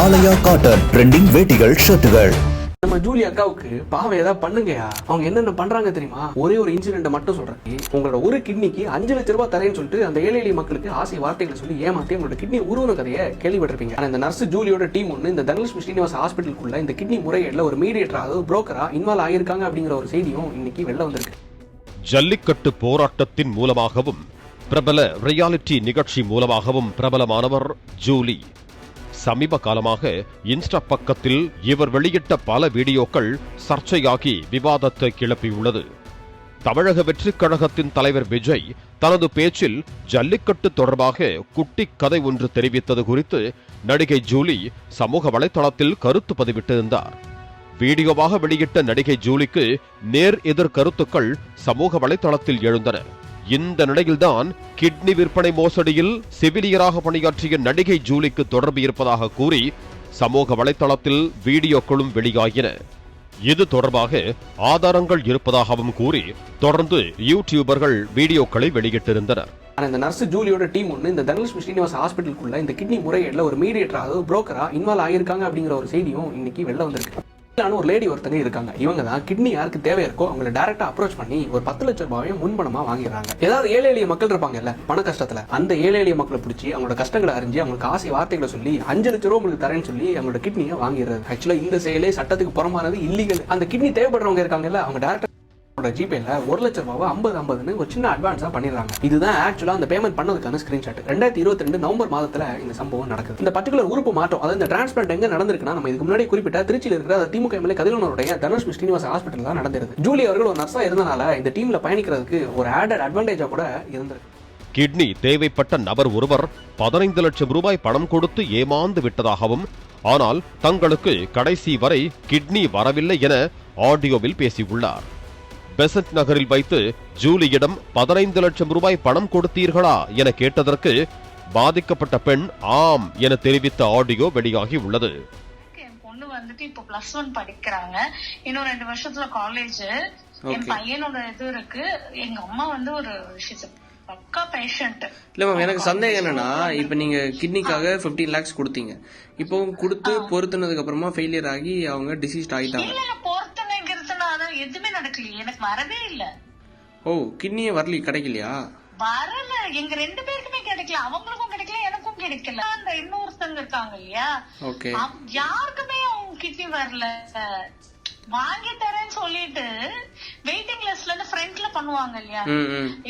ஆலயா cotton trending வேட்டிகள் ஷர்ட்டுகள். நம்ம Julie அக்காவுக்கு பாவம் ஏதாவது பண்ணுங்கயா. அவங்க என்னென்ன பண்றாங்க தெரியுமா? ஒரே ஒரு இன்சிடென்ட் மட்டும் சொல்றேன். உங்களோட ஒரு கிட்னிக்கு 5 லட்சம் ரூபாய் தரேன்னு சொல்லிட்டு அந்த ஏழை எளிய மக்களுக்கு ஆசை வார்த்தைகளை சொல்லி ஏமாத்தி உங்களோட கிட்னி உருவன கதையை கேள்விப்பட்டிருப்பீங்க. ஆனா இந்த நர்ஸ் ஜூலியோட டீம் ஒன்று இந்த தனலட்சுமி ஸ்ரீனிவாச ஹாஸ்பிட்டலுக்குள்ள இந்த கிட்னி முறைகேடுல ஒரு மீடியேட்டரா, அதாவது புரோக்கரா இன்வால்வ் ஆகியிருக்காங்க அப்படிங்கிற ஒரு செய்தியும் இன்னைக்கு வெளில வந்திருக்கு. ஜல்லிக்கட்டு போராட்டத்தின் மூலமாகவும் பிரபல ரியாலிட்டி நிகழ்ச்சி மூலமாகவும் பிரபலமானவர் ஜூலி. சமீப காலமாக இன்ஸ்டா பக்கத்தில் இவர் வெளியிட்ட பல வீடியோக்கள் சர்ச்சையாகி விவாதத்தை கிளப்பியுள்ளது. தமிழக வெற்றிக் கழகத்தின் தலைவர் விஜய் தனது பேச்சில் ஜல்லிக்கட்டு தொடர்பாக குட்டி கதை ஒன்று தெரிவித்தது குறித்து நடிகை ஜூலி சமூக வலைதளத்தில் கருத்து பதிவிட்டிருந்தார். வீடியோவாக வெளியிட்ட நடிகை ஜூலிக்கு நேர் எதிர் கருத்துக்கள் சமூக வலைதளத்தில் எழுந்தன. இந்த நிலையில்தான் கிட்னி விற்பனை மோசடியில் செவிலியராக பணியாற்றிய நடிகை ஜூலிக்கு தொடர்பு இருப்பதாக கூறி சமூக வலைதளத்தில் வீடியோக்களும் வெளியாகின. இது தொடர்பாக ஆதாரங்கள் இருப்பதாகவும் கூறி தொடர்ந்து யூடியூபர்கள் வீடியோக்களை வெளியிட்டிருந்தனர். இந்த நர்ஸ் ஜூலியோட டீம் ஒன்று இந்த தனலட்சுமி ஸ்ரீனிவாச ஹாஸ்பிட்டலுக்குள்ள இந்த கிட்னி முறைகேடுல ஒரு மீடியேட்டரா, அதாவது புரோக்கரா இன்வால்வ் ஆகியிருக்காங்க அப்படிங்கிற ஒரு செய்தியும் இன்னைக்கு வெளில வந்திருக்கு. ஒரு லேடி ஒருத்தங்க இருக்காங்க. இவங்க தான் கிட்னி யாருக்கு தேவை இருக்கோ அவங்களை டைரக்டா அப்ரோச் பண்ணி ஒரு 10 லட்சம் ரூபாயும் முன்பணமா வாங்கிடுறாங்க. ஏதாவது ஏழை எளிய மக்கள் இருப்பாங்கல்ல பண கஷ்டத்துல, அந்த ஏழை எளிய மக்களை பிடிச்சி அவங்களோட கஷ்டங்களை அறிஞ்சு அவங்களுக்கு ஆசை வார்த்தைகளை சொல்லி 5 லட்சம் ரூபாய் உங்களுக்கு தரேன்னு சொல்லி அவங்களோட கிட்னியை வாங்கிடுறது. ஆக்சுவலா இந்த செயலே சட்டத்துக்கு புறமானது, இல்லீகல். அந்த கிட்னி தேவைப்படுறவங்க இருக்காங்கல்ல, அவங்க டைரக்டா ஜிபேல 1 லட்சம் ரூபாய் 50 ஒரு சின்ன அட்வான்ஸா பண்ணிடுறாங்க. இதுதான் ஆக்சுவலா அந்த பேமெண்ட் பண்ணதுக்கான ஸ்கிரீன்ஷாட். 2022 நவம்பர் மாதத்துல இந்த சம்பவம் நடக்குது. இந்த பர்டிகுலர் உறுப்பு மாற்றம், அதாவது இந்த டிரான்ஸ்பிளான்ட் எங்க நடந்திருக்குன்னா, நம்ம இதுக்கு முன்னாடி குறிப்பிட்ட திருச்சியில் இருக்கிற திமுக எம்எல்ஏ கதிரவனுடைய தனலட்சுமி ஸ்ரீனிவாச ஹாஸ்பிட்டல் தான் நடந்தது. ஜூலி அவர்கள் ஒரு நர்ஸா இருந்தனால இந்த டீம்ல பயணிக்கிறதுக்கு ஒரு ஆடட் அட்வான்டேஜா கூட இருந்திருக்கு. கிட்னி தேவைப்பட்ட நபர் ஒருவர் 15 லட்சம் ரூபாய் பணம் கொடுத்து ஏமாந்து விட்டதாகவும், ஆனால் தங்களுக்கு கடைசி வரை கிட்னி வரவில்லை என ஆடியோவில் பேசியுள்ளார். பெசன்ட் நகரில் வைத்து ஜூலியிடம் 15 லட்சம் ரூபாய் பணம் கொடுத்தீர்களா என கேட்டதற்கு பாதிக்கப்பட்ட பெண் ஆம் என தெரிவித்த ஆடியோ வெளியாகி உள்ளது. என் பொண்ணு வந்துட்டு இப்போ +1 படிக்கிறாங்க. இன்னும் 2 வருஷத்துல காலேஜ். என் பையனோட இது இருக்கு. எங்க அம்மா வந்து ஒரு பக்கா பேஷண்ட். இல்ல மேம், எனக்கு சந்தேகம் என்னன்னா, இப்ப நீங்க கிட்னிக்காக 15 lakhs கொடுத்தீங்க. இப்போ கொடுத்து பொருத்துனதுக்கு அப்புறமா ஃபெயிலியர் ஆகி அவங்க டிசீஸ்ட் ஆயிட்டாங்க. எதுவுமே நடக்கலையே, எனக்கு வரவே இல்ல. ஓ, கிட்னியே வரல, கிடைக்கலையா? வரல, எங்க 2 பேருக்குமே கிடைக்கல. அவங்களுக்கும் கிடைக்கல, எனக்கும் கிடைக்கல. அந்த இன்னொருத்தங்க இருக்காங்க இல்லையா, யாருக்குமே அவங்க கிட்னி வரல. வாங்கி தரேன்னு சொல்லிட்டு வெயிட்டிங் லிஸ்ட்ல இருந்து ஃப்ரண்ட்ல பண்ணுவாங்க இல்லையா.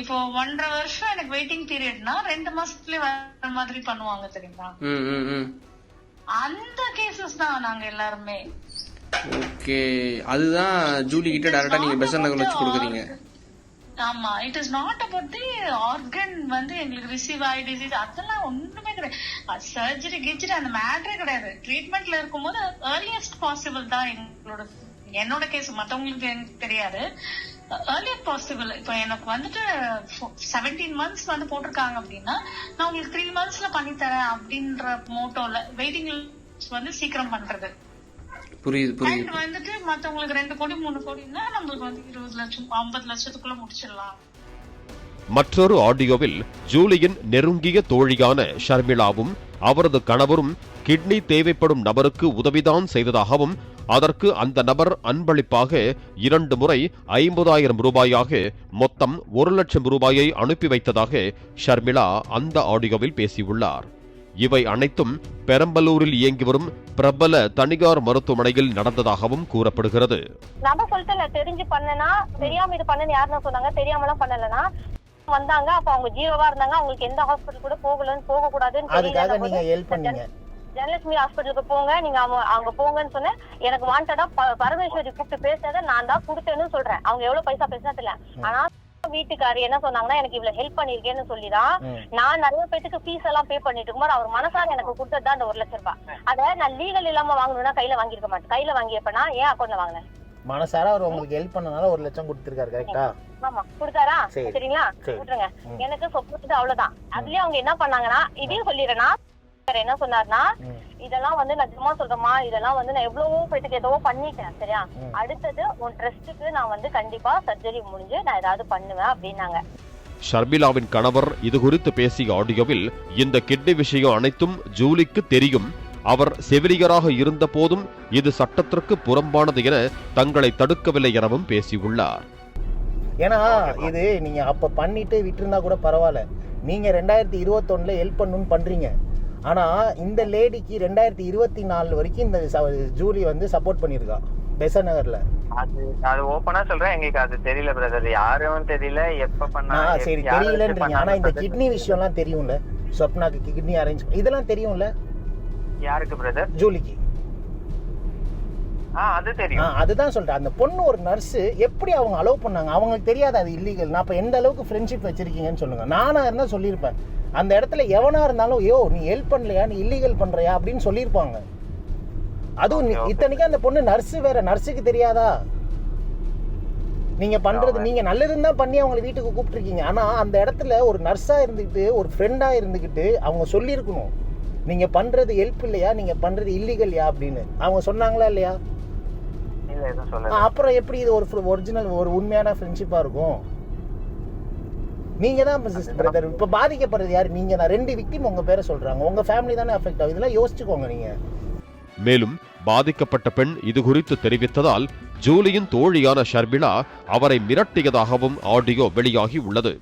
இப்போ 1.5 வருஷம் எனக்கு வெயிட்டிங் பீரியட்னா 2 மாசத்துலயே வர மாதிரி பண்ணுவாங்க தெரியுமா. அந்த கேசஸ் தான் நாங்க எல்லாருமே. ஓகே, அதுதான் ஜூலி கிட்ட டைரக்டா நீங்க பெசன்ட் நகர்ல வச்சு கொடுக்குறீங்க. ஆமா, it is not about the organ வந்து எங்களுக்கு ரிசீவ் ஆகி டிசீஸ் அதெல்லாம் ஒண்ணுமே கிடையாது. சர்ஜரி கிச்சரி அந்த மேட்டரே கிடையாது. ட்ரீட்மெண்ட்ல இருக்கும்போது ஏர்லியஸ்ட் பாசிபிள் தான் என்னோட கேஸ். மத்தவங்களுக்கு எனக்கு தெரியாது. Earliest possible. இப்போ எனக்கு வந்துட்டு 17 months வந்து போட்டிருக்காங்க அப்படின்னா நான் உங்களுக்கு 3 monthsல பண்ணி தரேன் அப்படின்ற மோட்டோல வெயிட்டிங் வந்து சீக்கிரம் பண்றது. புரியுது. வந்துட்டு மத்தவங்களுக்கு 2 கோடி 3 கோடினா நம்மளுக்கு வந்து 20 லட்சம் 50 லட்சத்துக்குள்ள முடிச்சிடலாம். மற்றொரு ஆடியோவில் ஜூலியின் நெருங்கிய தோழியான ஷர்மிளாவும் அவரது கணவரும் கிட்னி தேவைப்படும் நபருக்கு உதவிதான் செய்ததாகவும், அதற்கு அந்த நபர் அன்பளிப்பாக 2 முறை 50,000 ரூபாயாக மொத்தம் 1 லட்சம் ரூபாயை அனுப்பி வைத்ததாக ஷர்மிளா அந்த ஆடியோவில் பேசியுள்ளார். இவை அனைத்தும் பெரம்பலூரில் இயங்கி வரும் பிரபல தனியார் மருத்துவமனையில் நடந்ததாகவும் கூறப்படுகிறது. நம்ம சொல்லிட்டு தெரிஞ்சு பண்ணனா, தெரியாம இது பண்ணு யாருன்னு சொன்னாங்க. தெரியாமலாம் பண்ணலனா வந்தாங்க. அப்ப அவங்க ஜீரோவா இருந்தாங்க. அவங்களுக்கு எந்த ஹாஸ்பிட்டல் கூட போக கூடாதுன்னு தனலட்சுமி ஹாஸ்பிட்டலுக்கு போங்க, நீங்க அவங்க போங்கன்னு சொன்னேன். எனக்கு வாண்டடா பரமேஸ்வரி கூப்பிட்டு பேசாத, நான் தான் கொடுத்தேன்னு சொல்றேன். அவங்க எவ்வளவு பைசா பேசினா தெரியல. ஆனா வீட்டுக்காரர் என்ன சொன்னாங்கன்னா, எனக்கு இவ்வளவு ஹெல்ப் பண்ணிருக்கேன்னு சொல்லிதான் நான் நிறைய பேருக்கு ஃபீஸ் எல்லாம் பே பண்ணிட்டு இருக்கும்போது அவர் மனசார எனக்கு கொடுத்ததுதான் அந்த 1 லட்சம் ரூபாய். அத நான் லீகல் இல்லாம வாங்கணும்னா கையில வாங்கிருக்க மாட்டேன். கையில வாங்கியப்பனா ஏன் அக்கௌண்ட்ல வாங்கினேன். மனசார அவர் உங்களுக்கு ஹெல்ப் பண்ணனால 1 லட்சம் கொடுத்திருக்காரு. கரெக்டா? ஆமா, கொடுத்தாரா? சரிங்களா, விட்டுருங்க. எனக்கு சொத்து அவ்வளவுதான். அதுலயே அவங்க என்ன பண்ணாங்கன்னா, இதையும் சொல்லிடுறேன்னா என்ன சொன்னார்னா, இதெல்லாம் வந்து நான் சும்மா சொல்றேமா, இதெல்லாம் வந்து நான் எவ்வளவோ பேருக்கு ஏதோ பண்ணிட்டேன். சரியா, அடுத்தது உன் ட்ரஸ்டுக்கு நான் வந்து கண்டிப்பா சர்ஜரி முடிஞ்சு நான் ஏதாவது பண்ணுவேன் அப்படின்னாங்க. ஷர்மிளாவின் கணவர் இது குறித்து பேசிய ஆடியோவில் இந்த கிட்னி விஷயம் அனைத்தும் ஜூலிக்கு தெரியும், அவர் செவிலியராக இருந்த போதும் இது சட்டத்திற்கு புறம்பானது என தங்களை தடுக்கவில்லை எனவும் பேசியுள்ளார். ஏன்னா இது நீங்க அப்ப பண்ணிட்டு விட்டுருந்தா கூட பரவாயில்ல. நீங்க 2021 ஹெல்ப் பண்ணணும்னு பண்றீங்க. ஆனா இந்த லேடிக்கு 2024 வரைக்கும் இந்த ஜூலி வந்து சப்போர்ட் பண்ணிருக்கா பெசன் நகர்ல. அது ஓபனா சொல்றேன், எங்களுக்கு அது தெரியல பிரதர், யாரும் தெரியல, எப்ப பண்ணா. சரி தெரியலன்றீங்க, ஆனா இந்த கிட்னி விஷயம் எல்லாம் தெரியும்ல, ஸ்வப்னாக்கு கிட்னி அரேஞ்ச் இதெல்லாம் தெரியும்ல. யாருக்கு பிரதர்? ஜூலிக்கு. அது தெரியும். அதுதான் சொல்றேன், அந்த பொண்ணு ஒரு நர்ஸ், எப்படி அவங்க அலோவ் பண்ணாங்க? அவங்களுக்கு தெரியாது அது இல்லீகல். நான் இப்ப எந்த அளவுக்கு ஃப்ரெண்ட்ஷிப் வச்சிருக்கீங்கன்னு சொல்லுங்க. நானா இருந்தா சொல்லியிருப்பேன். அந்த இடத்துல எவனா இருந்தாலும், யோ நீ ஹெல்ப் பண்ணலையா, நீ இல்லீகல் பண்றியா அப்படின்னு சொல்லியிருப்பாங்க. அதுவும் இத்தனைக்கும் அந்த பொண்ணு நர்ஸ் வேற, நர்ஸுக்கு தெரியாதா? நீங்க பண்றது நீங்க நல்லதுன்னு தான் பண்ணி அவங்களை வீட்டுக்கு கூப்பிட்டுருக்கீங்க. ஆனா அந்த இடத்துல ஒரு நர்ஸா இருந்துக்கிட்டு, ஒரு ஃப்ரெண்டா இருந்துக்கிட்டு அவங்க சொல்லியிருக்கணும், நீங்க பண்றது ஹெல்ப் இல்லையா, நீங்க பண்றது இல்லீகல்யா அப்படின்னு. அவங்க சொன்னாங்களா இல்லையா? அப்புறம் எப்படி இது ஒரு ஒரிஜினல் ஒரு உண்மையான ஃப்ரெண்ட்ஷிப்பா இருக்கும்? நீங்க தான் பிரதர் இப்ப பாதிக்கப்படுறது யாரு? நீங்க தான். 2 விக்டிம் உங்க பேரை சொல்றாங்க, உங்க ஃபேமிலி தானே அஃபெக்ட் ஆகும். இதெல்லாம் யோசிச்சுக்கோங்க நீங்க. மேலும் பாதிக்கப்பட்ட பெண் இது குறித்து தெரிவித்ததால் ஜூலியின் தோழியான ஷர்மிளா அவரை மிரட்டியதாகவும் ஆடியோ வெளியாகி உள்ளது.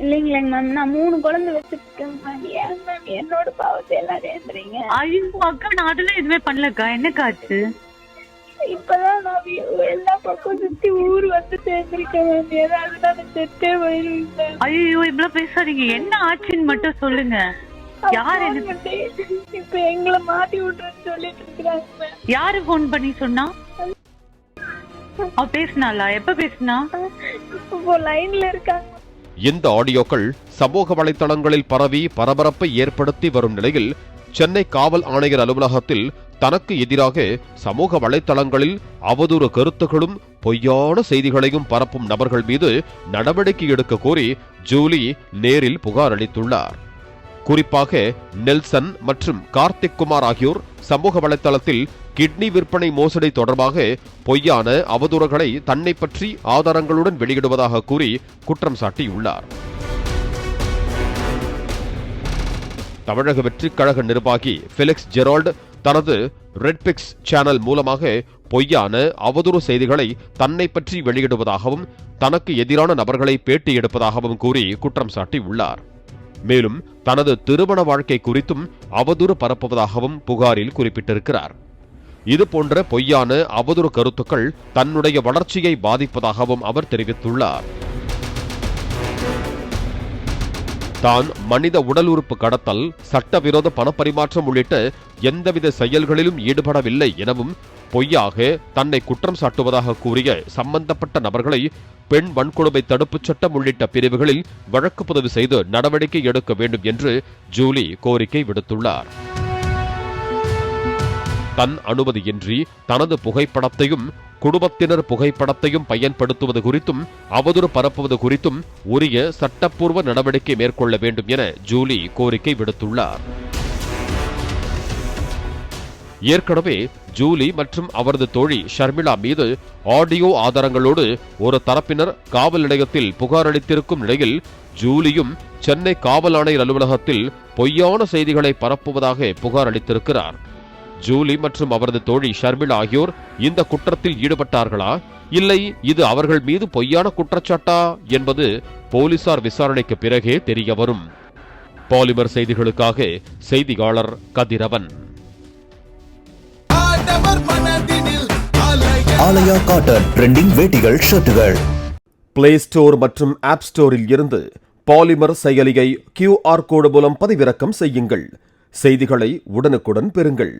இல்லைங்களேங்க மேம், நான் 3 குழந்தை வச்சிருக்கேன் மேம். ஏன் மேம் என்னோட பாவத்தை எல்லாம் ஏந்துறீங்க? ஐயோ அக்கா, நான் அதெல்லாம் எதுவுமே பண்ணலக்கா. என்னக்கா ஆச்சு? இப்பதான் நான் எல்லா பக்கம் சுத்தி ஊர் வந்து சேர்ந்திருக்கேன் மேம். ஏதாவது நான் செத்தே போயிருவேன். ஐயோ இவ்வளவு பேசாதீங்க, என்ன ஆச்சுன்னு மட்டும் சொல்லுங்க. யாரு இப்ப எங்களை மாட்டி விட்டுருன்னு சொல்லிட்டு இருக்கிறாங்க மேம். யாரு போன் பண்ணி சொன்னா? அவ பேசினாளா? எப்ப பேசினா? இப்போ லைன்ல இருக்காங்க. இந்த ஆடியோக்கள் சமூக வலைதளங்களில் பரவி பரபரப்பை ஏற்படுத்தி வரும் நிலையில் சென்னை காவல் ஆணையர் அலுவலகத்தில் தனக்கு எதிராக சமூக வலைதளங்களில் அவதூறு கருத்துகளும் பொய்யான செய்திகளையும் பரப்பும் நபர்கள் மீது நடவடிக்கை எடுக்க கோரி ஜூலி நேரில் புகார் அளித்துள்ளார். குறிப்பாக நெல்சன் மற்றும் கார்த்திக் குமார் ஆகியோர் சமூக வலைதளத்தில் கிட்னி விற்பனை மோசடி தொடர்பாக பொய்யான அவதூறுகளை தன்னை பற்றி ஆதாரங்களுடன் வெளியிடுவதாக கூறி குற்றம் சாட்டியுள்ளார். தமிழக வெற்றிக் கழக நிர்வாகி ஃபெலிக்ஸ் ஜெரால்ட் தனது ரெட்பிக்ஸ் சேனல் மூலமாக பொய்யான அவதூறு செய்திகளை தன்னை பற்றி வெளியிடுவதாகவும் தனக்கு எதிரான நபர்களை பேட்டி எடுப்பதாகவும் கூறி குற்றம் சாட்டியுள்ளார். மேலும் தனது திருமண வாழ்க்கை குறித்தும் அவதூறு பரப்புவதாகவும் புகாரில் குறிப்பிட்டிருக்கிறார். இதுபோன்ற பொய்யான அவதூறு கருத்துக்கள் தன்னுடைய வளர்ச்சியை பாதிப்பதாகவும் அவர் தெரிவித்துள்ளார். தான் மனித உடல் உறுப்பு கடத்தல், சட்டவிரோத பணப்பரிமாற்றம் உள்ளிட்ட எந்தவித செயல்களிலும் ஈடுபடவில்லை எனவும் பொய்யாக தன்னை குற்றம் சாட்டுவதாக கூறிய சம்பந்தப்பட்ட நபர்களை பெண் வன்கொடுமை தடுப்புச் சட்டம் உள்ளிட்ட பிரிவுகளில் வழக்கு பதிவு செய்து நடவடிக்கை எடுக்க வேண்டும் என்று ஜூலி கோரிக்கை விடுத்துள்ளார். தன் அனுமதியின்றி தனது புகைப்படத்தையும் குடும்பத்தினர் புகைப்படத்தையும் பயன்படுத்துவது குறித்தும் அவதூறு பரப்புவது குறித்தும் உரிய சட்டப்பூர்வ நடவடிக்கை மேற்கொள்ள வேண்டும் என ஜூலி கோரிக்கை விடுத்துள்ளார். ஏற்கனவே ஜூலி மற்றும் அவரது தோழி ஷர்மிளா மீது ஆடியோ ஆதாரங்களோடு ஒரு தரப்பினர் காவல் நிலையத்தில் புகார் அளித்திருக்கும் நிலையில் ஜூலியும் சென்னை காவல் ஆணையர் அலுவலகத்தில் பொய்யான செய்திகளை பரப்புவதாக புகார் அளித்திருக்கிறார். ஜூலி மற்றும் அவரது தோழி ஷர்மிளா ஆகியோர் இந்த குற்றத்தில் ஈடுபட்டார்களா, இல்லை இது அவர்கள் மீது பொய்யான குற்றச்சாட்டா என்பது போலீசார் விசாரணைக்கு பிறகே தெரியவரும். பாலிமர் செய்திகளுக்காக செய்தியாளர் கதிரவன். ஆலயா காட்டன் ட்ரெண்டிங் வேட்டிகள் ஷர்ட்டுகள். பிளே ஸ்டோர் மற்றும் ஆப் ஸ்டோரில் இருந்து பாலிமர் செயலியை QR கோடு மூலம் பதிவிறக்கம் செய்யுங்கள். செய்திகளை உடனுக்குடன் பெறுங்கள்.